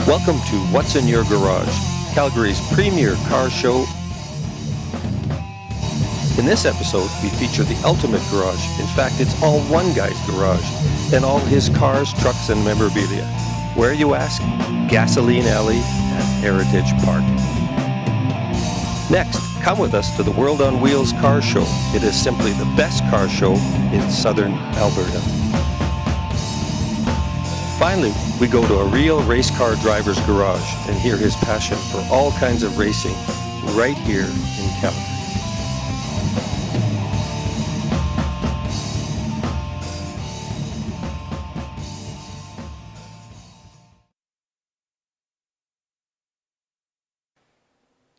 Welcome to What's in Your Garage, Calgary's premier car show. In this episode, we feature the ultimate garage. In fact, it's all one guy's garage and all his cars, trucks, and memorabilia. Where, you ask? Gasoline Alley at Heritage Park. Next, come with us to the World on Wheels car show. It is simply the best car show in southern Alberta. Finally, we go to a real race car driver's garage and hear his passion for all kinds of racing right here in Calgary.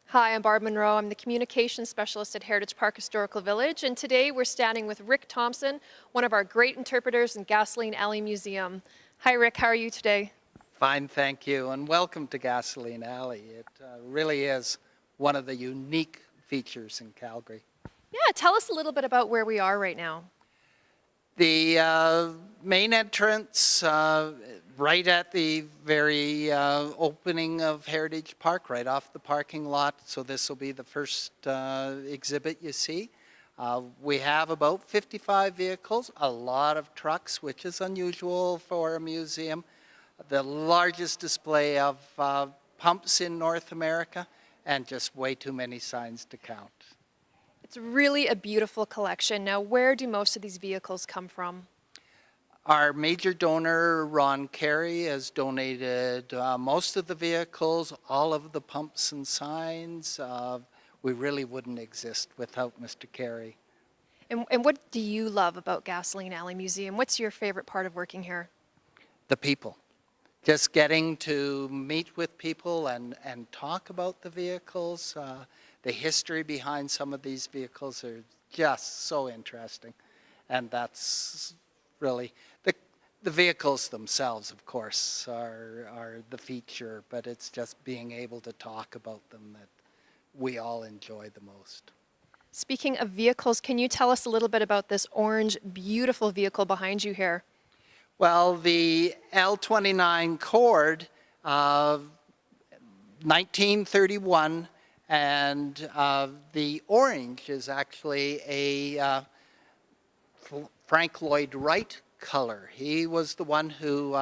Hi, I'm Barb Monroe. I'm the Communications Specialist at Heritage Park Historical Village, and today we're standing with Rick Thompson, one of our great interpreters in Gasoline Alley Museum. Hi, Rick. How are you today? Fine, thank you, and welcome to Gasoline Alley. It really is one of the unique features in Calgary. Yeah, tell us a little bit about where we are right now. The main entrance, right at the very opening of Heritage Park, right off the parking lot, so this will be the first exhibit you see. We have about 55 vehicles, a lot of trucks, which is unusual for a museum. The largest display of pumps in North America, and just way too many signs to count. It's really a beautiful collection. Now, where do most of these vehicles come from? Our major donor, Ron Carey, has donated most of the vehicles, all of the pumps and signs. We really wouldn't exist without Mr. Carey. And what do you love about Gasoline Alley Museum? What's your favorite part of working here? The people. Just getting to meet with people and talk about the vehicles. The history behind some of these vehicles are just so interesting. And that's really, the vehicles themselves, of course, are the feature, but it's just being able to talk about them that we all enjoy the most. Speaking of vehicles, can you tell us a little bit about this orange, beautiful vehicle behind you here? Well, the L29 Cord, 1931, and the orange is actually a Frank Lloyd Wright color. He was the one who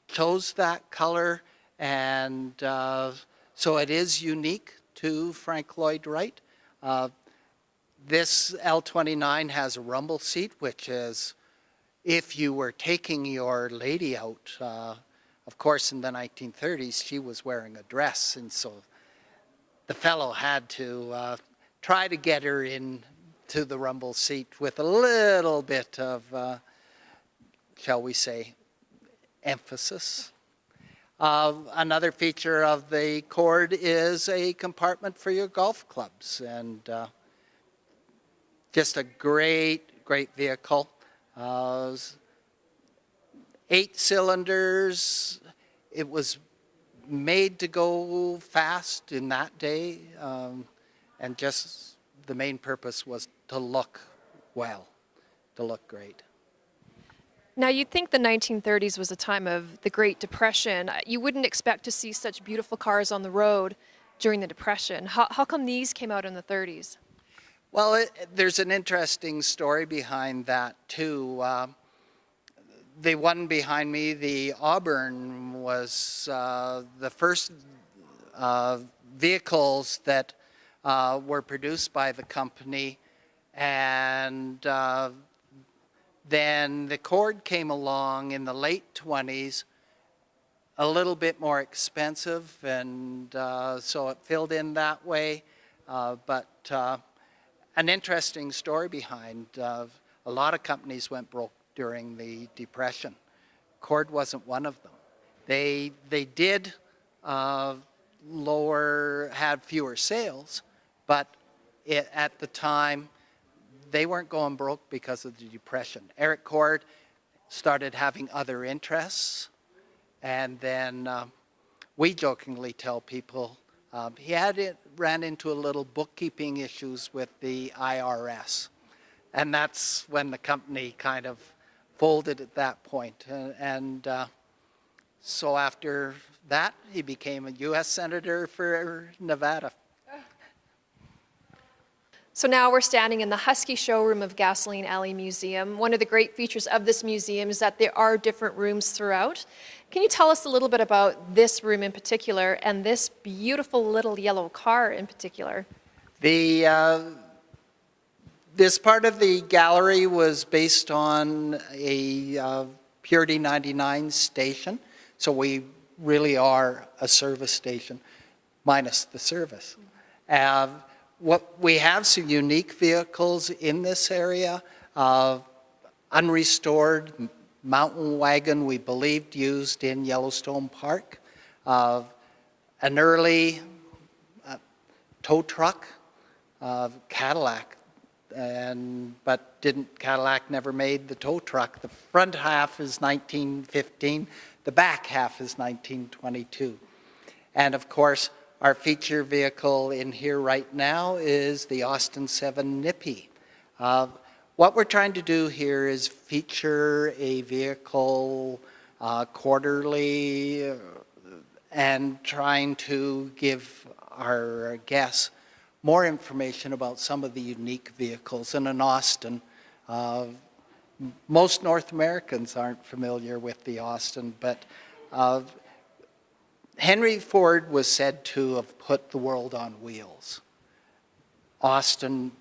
chose that color, and so it is unique to Frank Lloyd Wright. This L29 has a rumble seat, which is if you were taking your lady out. Of course, in the 1930s, she was wearing a dress, and so the fellow had to try to get her into the rumble seat with a little bit of, shall we say, emphasis. Another feature of the Cord is a compartment for your golf clubs, and just a great, great vehicle. 8 cylinders. It was made to go fast in that day, and just the main purpose was to look well, to look great. Now, you'd think the 1930s was a time of the Great Depression. You wouldn't expect to see such beautiful cars on the road during the Depression. How come these came out in the 30s? Well, there's an interesting story behind that, too. The one behind me, the Auburn, was the first vehicles that were produced by the company, and then the Cord came along in the late 20s, a little bit more expensive, and so it filled in that way, but an interesting story behind. A lot of companies went broke during the Depression. Cord wasn't one of them. They did had fewer sales, but at the time, they weren't going broke because of the Depression. Eric Cord started having other interests, and then we jokingly tell people he ran into a little bookkeeping issues with the IRS, and that's when the company kind of folded at that point. So after that, he became a U.S. Senator for Nevada. So now we're standing in the Husky showroom of Gasoline Alley Museum. One of the great features of this museum is that there are different rooms throughout. Can you tell us a little bit about this room in particular and this beautiful little yellow car in particular? This part of the gallery was based on a Purity 99 station, so we really are a service station, minus the service. What we have some unique vehicles in this area, unrestored mountain wagon we believed used in Yellowstone Park, an early tow truck, Cadillac, but Cadillac never made the tow truck. The front half is 1915, the back half is 1922. And of course, our feature vehicle in here right now is the Austin 7 Nippy. What we're trying to do here is feature a vehicle quarterly and trying to give our guests more information about some of the unique vehicles. And in Austin, most North Americans aren't familiar with the Austin, but Henry Ford was said to have put the world on wheels. Austin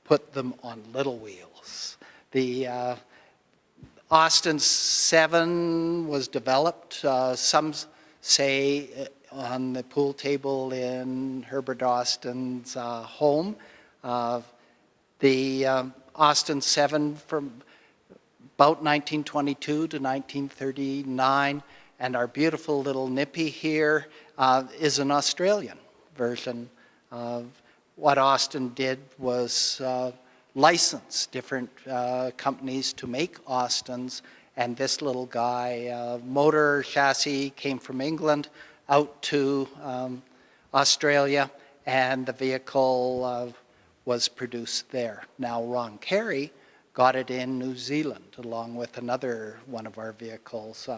put them on little wheels. The Austin 7 was developed, some say, on the pool table in Herbert Austin's home. The Austin 7 from about 1922 to 1939, and our beautiful little Nippy here is an Australian version of what Austin did was license different companies to make Austins, and this little guy, motor chassis came from England out to Australia, and the vehicle was produced there. Now Ron Carey got it in New Zealand along with another one of our vehicles,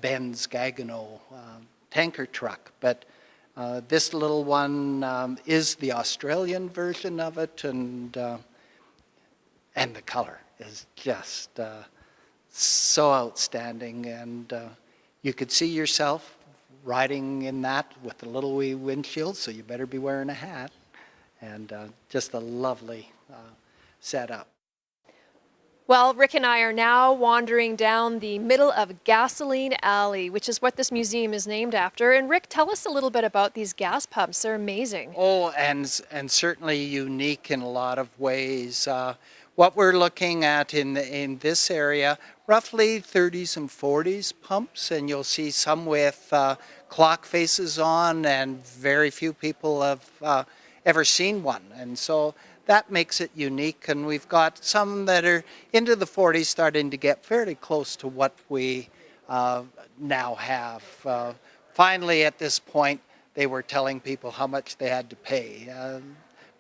Benz Gaggenau tanker truck, but this little one is the Australian version of it, and the color is just so outstanding, and you could see yourself riding in that with a little wee windshield, so you better be wearing a hat, and just a lovely setup. Well, Rick and I are now wandering down the middle of Gasoline Alley, which is what this museum is named after. And Rick, tell us a little bit about these gas pumps. They're amazing. Oh, and certainly unique in a lot of ways. What we're looking at in this area, roughly 30s and 40s pumps, and you'll see some with clock faces on, and very few people have ever seen one. And so that makes it unique, and we've got some that are into the 40s starting to get fairly close to what we now have. Finally, at this point, they were telling people how much they had to pay.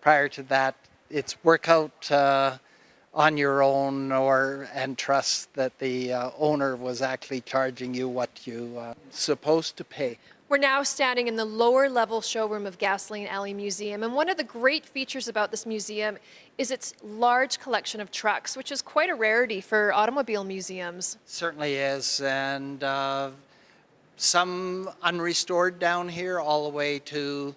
Prior to that, it's work out on your own and trust that the owner was actually charging you what you supposed to pay. We're now standing in the lower level showroom of Gasoline Alley Museum, and one of the great features about this museum is its large collection of trucks, which is quite a rarity for automobile museums. Certainly is, and some unrestored down here all the way to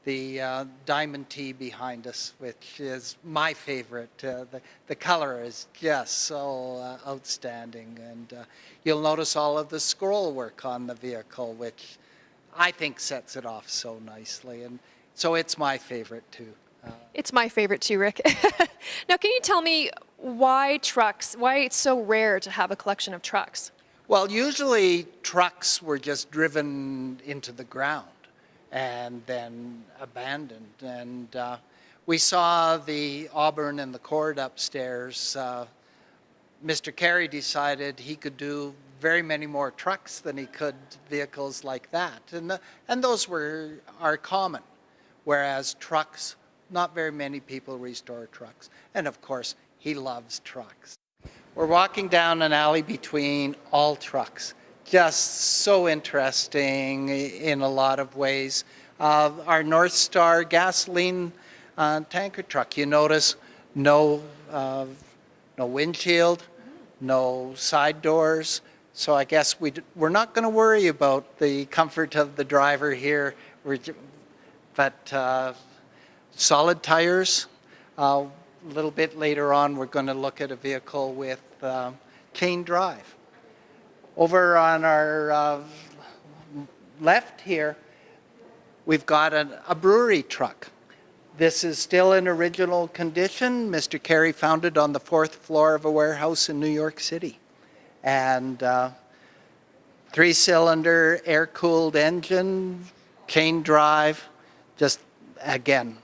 the Diamond T behind us, which is my favorite. The color is just so outstanding, and you'll notice all of the scroll work on the vehicle, which I think sets it off so nicely, and so it's my favorite too. It's my favorite too, Rick. Now, can you tell me why trucks, why it's so rare to have a collection of trucks? Well, usually trucks were just driven into the ground and then abandoned, and we saw the Auburn and the Cord upstairs. Mr. Carey decided he could do very many more trucks than he could vehicles like that, and those are common, whereas trucks, not very many people restore trucks, and of course he loves trucks. We're walking down an alley between all trucks. just so interesting in a lot of ways. Our North Star gasoline tanker truck, you notice no windshield, no side doors. So I guess we're not going to worry about the comfort of the driver here. But solid tires. A little bit later on, we're going to look at a vehicle with chain drive. Over on our left here, we've got a brewery truck. This is still in original condition. Mr. Carey found it on the 4th floor of a warehouse in New York City. And 3-cylinder, air-cooled engine, chain drive, just, again,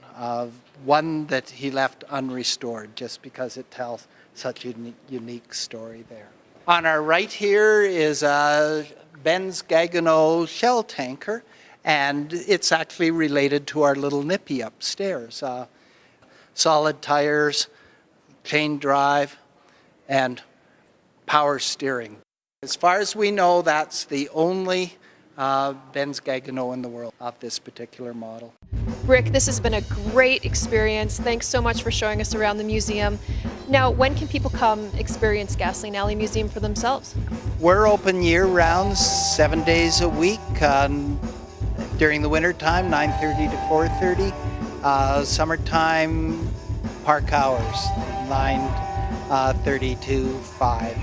one that he left unrestored just because it tells such a unique story there. On our right here is a Benz Gaggenau shell tanker, and it's actually related to our little Nippy upstairs. Solid tires, chain drive, and power steering. As far as we know, that's the only Benz Gaggenau in the world of this particular model. Rick, this has been a great experience. Thanks so much for showing us around the museum. Now, when can people come experience Gasoline Alley Museum for themselves? We're open year-round, 7 days a week. During the winter time, 9:30 to 4:30. Summertime, park hours, 9:30 to 5.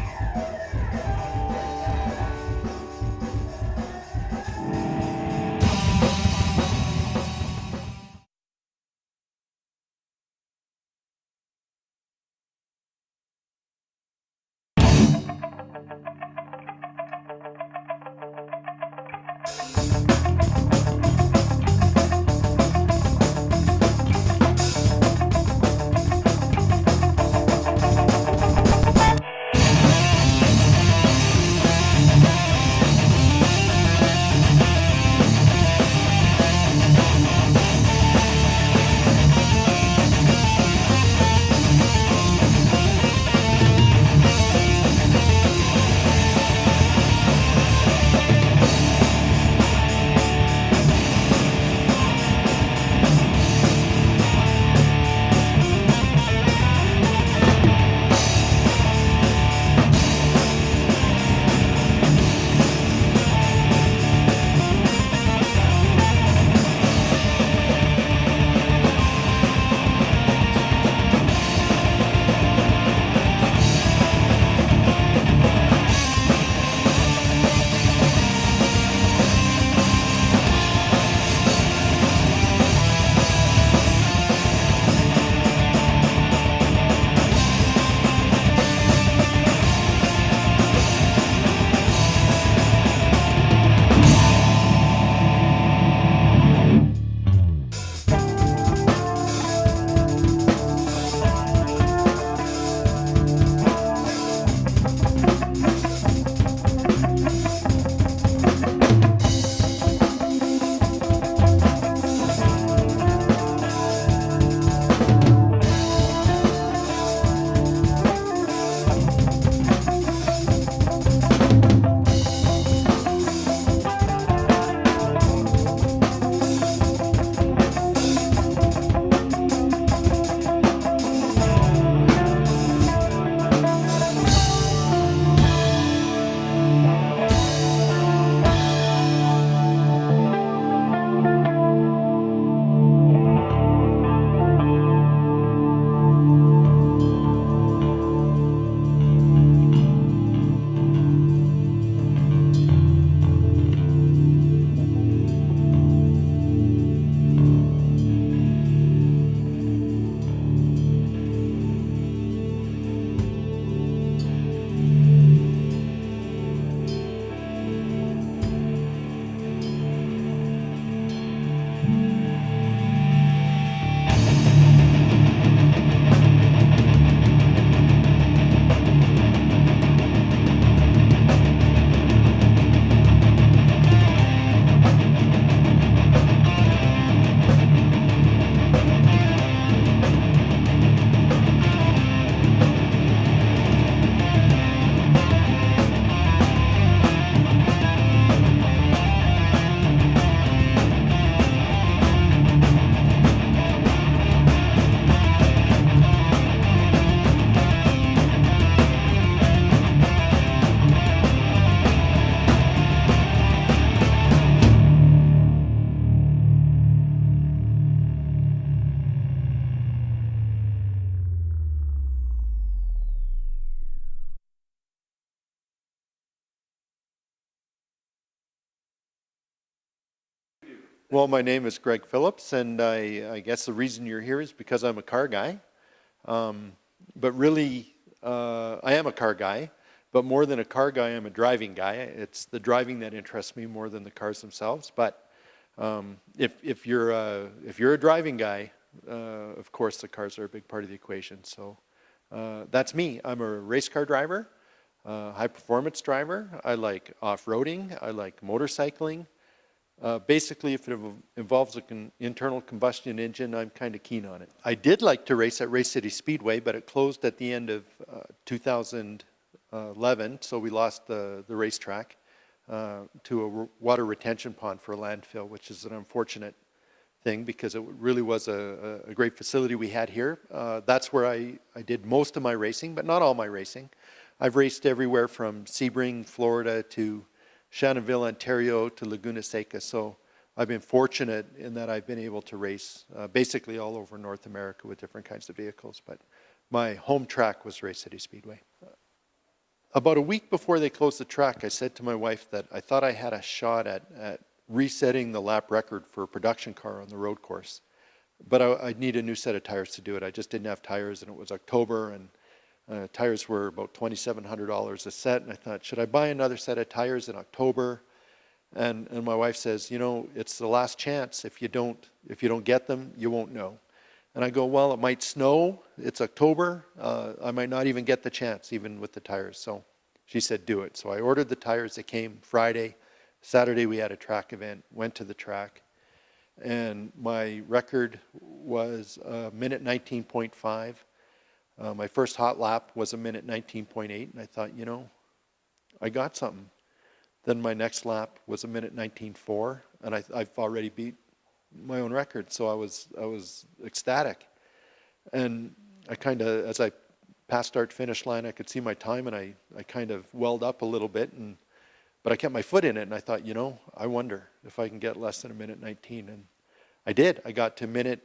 Well, my name is Greg Phillips, and I guess the reason you're here is because I'm a car guy. But really, I am a car guy, but more than a car guy, I'm a driving guy. It's the driving that interests me more than the cars themselves. But if you're a driving guy, of course the cars are a big part of the equation. So that's me. I'm a race car driver, high performance driver. I like off-roading. I like motorcycling. Basically, if it involves an internal combustion engine, I'm kind of keen on it. I did like to race at Race City Speedway, but it closed at the end of 2011, so we lost the racetrack to a water retention pond for a landfill, which is an unfortunate thing because it really was a great facility we had here. That's where I did most of my racing, but not all my racing. I've raced everywhere from Sebring, Florida to Shannonville, Ontario to Laguna Seca. So I've been fortunate in that I've been able to race basically all over North America with different kinds of vehicles. But my home track was Race City Speedway. About a week before they closed the track, I said to my wife that I thought I had a shot at resetting the lap record for a production car on the road course. But I'd need a new set of tires to do it. I just didn't have tires, and it was October, and tires were about $2,700 a set, and I thought, should I buy another set of tires in October? And my wife says, you know, it's the last chance. If you don't get them, you won't know. And I go, well, it might snow. It's October. I might not even get the chance, even with the tires. So she said, do it. So I ordered the tires. They came Friday. Saturday we had a track event. Went to the track, and my record was a minute 19.5. My first hot lap was a minute 19.8, and I thought, you know, I got something. Then my next lap was a minute 19.4, and I've already beat my own record, so I was ecstatic. And I kind of, as I passed start finish line, I could see my time, and I kind of welled up a little bit, but I kept my foot in it, and I thought, you know, I wonder if I can get less than a minute 19, and I did. I got to minute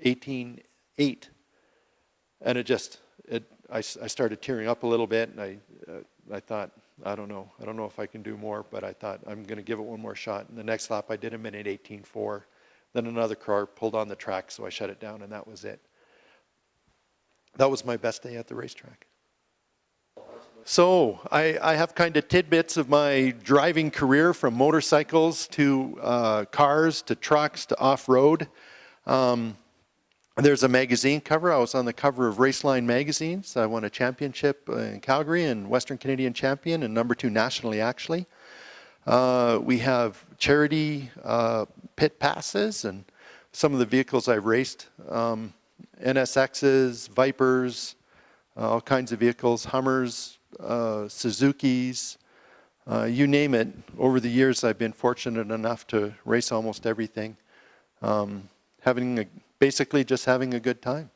18.8. And I started tearing up a little bit, and I thought, I don't know if I can do more, but I thought I'm going to give it one more shot. And the next lap I did a minute 18.4. Then another car pulled on the track, so I shut it down, and that was it. That was my best day at the racetrack. So I have kind of tidbits of my driving career, from motorcycles to cars to trucks to off-road. There's a magazine cover. I was on the cover of Raceline magazines. I won a championship in Calgary and Western Canadian champion, and #2 nationally, actually. We have charity pit passes, and some of the vehicles I've raced. NSXs, Vipers, all kinds of vehicles, Hummers, Suzukis, you name it. Over the years, I've been fortunate enough to race almost everything. Basically just having a good time.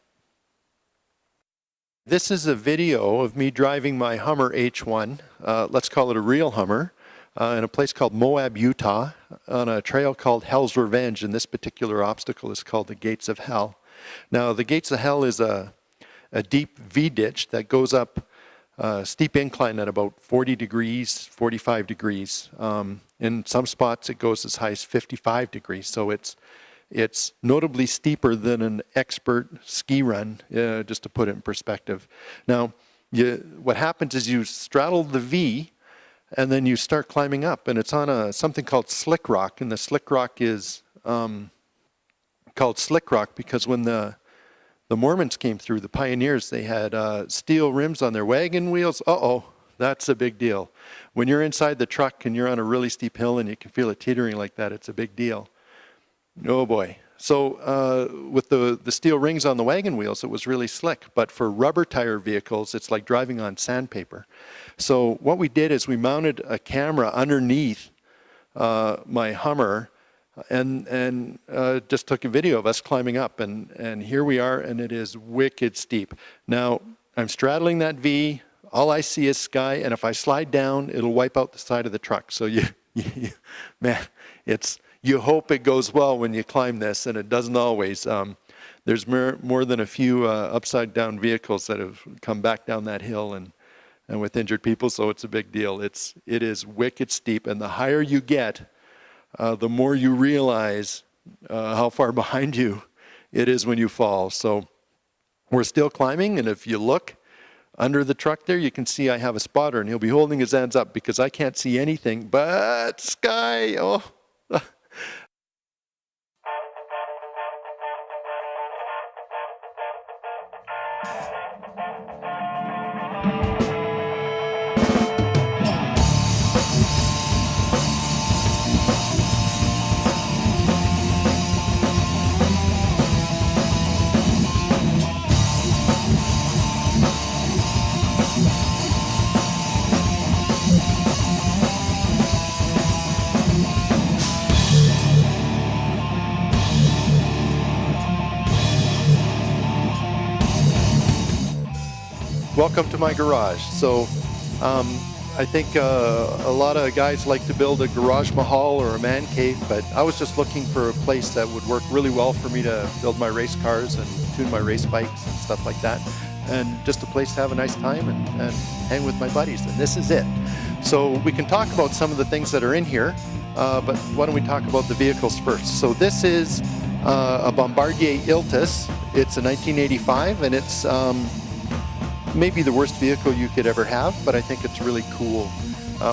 This is a video of me driving my Hummer H1, let's call it a real Hummer, in a place called Moab, Utah, on a trail called Hell's Revenge, and this particular obstacle is called the Gates of Hell. Now, the Gates of Hell is a deep V-ditch that goes up a steep incline at about 40 degrees, 45 degrees. In some spots, it goes as high as 55 degrees, so it's notably steeper than an expert ski run, just to put it in perspective. Now, what happens is you straddle the V, and then you start climbing up, and it's on something called slick rock, and the slick rock is called slick rock because when the Mormons came through, the pioneers, they had steel rims on their wagon wheels. That's a big deal. When you're inside the truck and you're on a really steep hill and you can feel it teetering like that, it's a big deal. Oh boy. So with the steel rings on the wagon wheels, it was really slick. But for rubber tire vehicles, it's like driving on sandpaper. So what we did is we mounted a camera underneath my Hummer and just took a video of us climbing up. And here we are, and it is wicked steep. Now, I'm straddling that V. All I see is sky, and if I slide down, it'll wipe out the side of the truck. So man, you hope it goes well when you climb this, and it doesn't always. There's more than a few upside-down vehicles that have come back down that hill and with injured people, so it's a big deal. It is wicked steep, and the higher you get, the more you realize how far behind you it is when you fall. So we're still climbing, and if you look under the truck there, you can see I have a spotter, and he'll be holding his hands up because I can't see anything but sky. Oh. Welcome to my garage. So I think a lot of guys like to build a garage mahal or a man cave, but I was just looking for a place that would work really well for me to build my race cars and tune my race bikes and stuff like that, and just a place to have a nice time and hang with my buddies, and this is it. So we can talk about some of the things that are in here, but why don't we talk about the vehicles first. So this is a Bombardier Iltis. It's a 1985, and it's maybe the worst vehicle you could ever have, but I think it's really cool.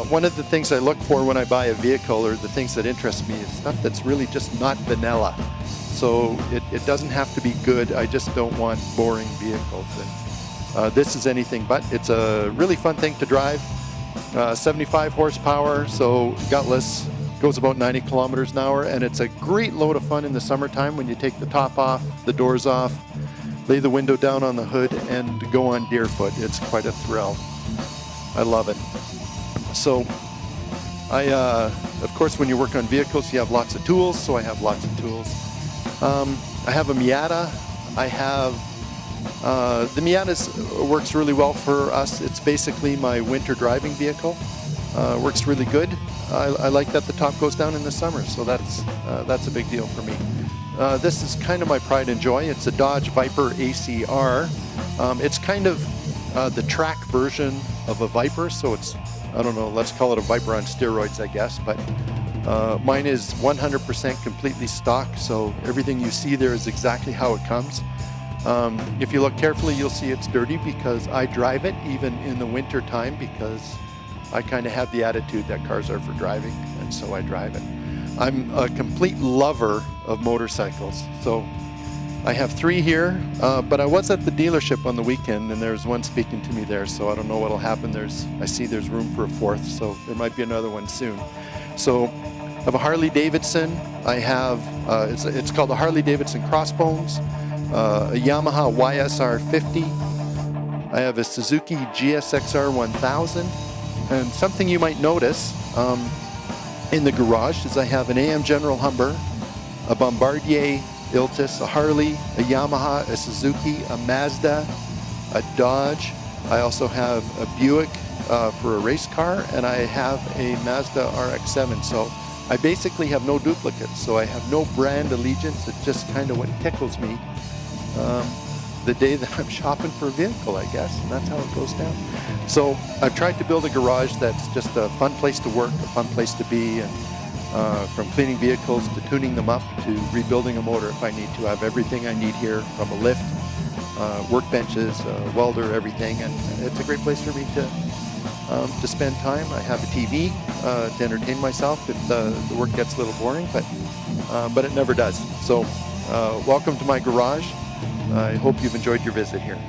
One of the things I look for when I buy a vehicle, or the things that interest me, is stuff that's really just not vanilla. So it doesn't have to be good. I just don't want boring vehicles. And this is anything but. It's a really fun thing to drive. 75 horsepower, so gutless, goes about 90 kilometers an hour, and it's a great load of fun in the summertime when you take the top off, the doors off, lay the window down on the hood, and go on Deerfoot. It's quite a thrill. I love it. So of course, when you work on vehicles, you have lots of tools, so I have lots of tools. I have a Miata. I have, the Miata works really well for us. It's basically my winter driving vehicle. Works really good. I like that the top goes down in the summer, so that's a big deal for me. This is kind of my pride and joy. It's a Dodge Viper ACR. It's kind of the track version of a Viper, so it's, I don't know, let's call it a Viper on steroids, I guess, but mine is 100% completely stock, so everything you see there is exactly how it comes. If you look carefully, you'll see it's dirty because I drive it even in the winter time, because I kind of have the attitude that cars are for driving, and so I drive it. I'm a complete lover of motorcycles, so I have 3 here, but I was at the dealership on the weekend, and there's one speaking to me there, so I don't know what'll happen. I see there's room for a 4th, so there might be another one soon. So I have a Harley Davidson. I have, it's called the Harley Davidson Crossbones, a Yamaha YSR 50. I have a Suzuki GSXR 1000, and something you might notice in the garage is I have an AM General Humber, a Bombardier Iltis, a Harley, a Yamaha, a Suzuki, a Mazda, a Dodge. I also have a Buick for a race car, and I have a Mazda RX-7. So I basically have no duplicates, so I have no brand allegiance. It's just kind of what tickles me the day that I'm shopping for a vehicle, I guess, and that's how it goes down. So I've tried to build a garage that's just a fun place to work, a fun place to be, and from cleaning vehicles to tuning them up to rebuilding a motor if I need to. I have everything I need here, from a lift, workbenches, welder, everything, and it's a great place for me to spend time. I have a TV to entertain myself if the work gets a little boring, but it never does. So welcome to my garage. I hope you've enjoyed your visit here.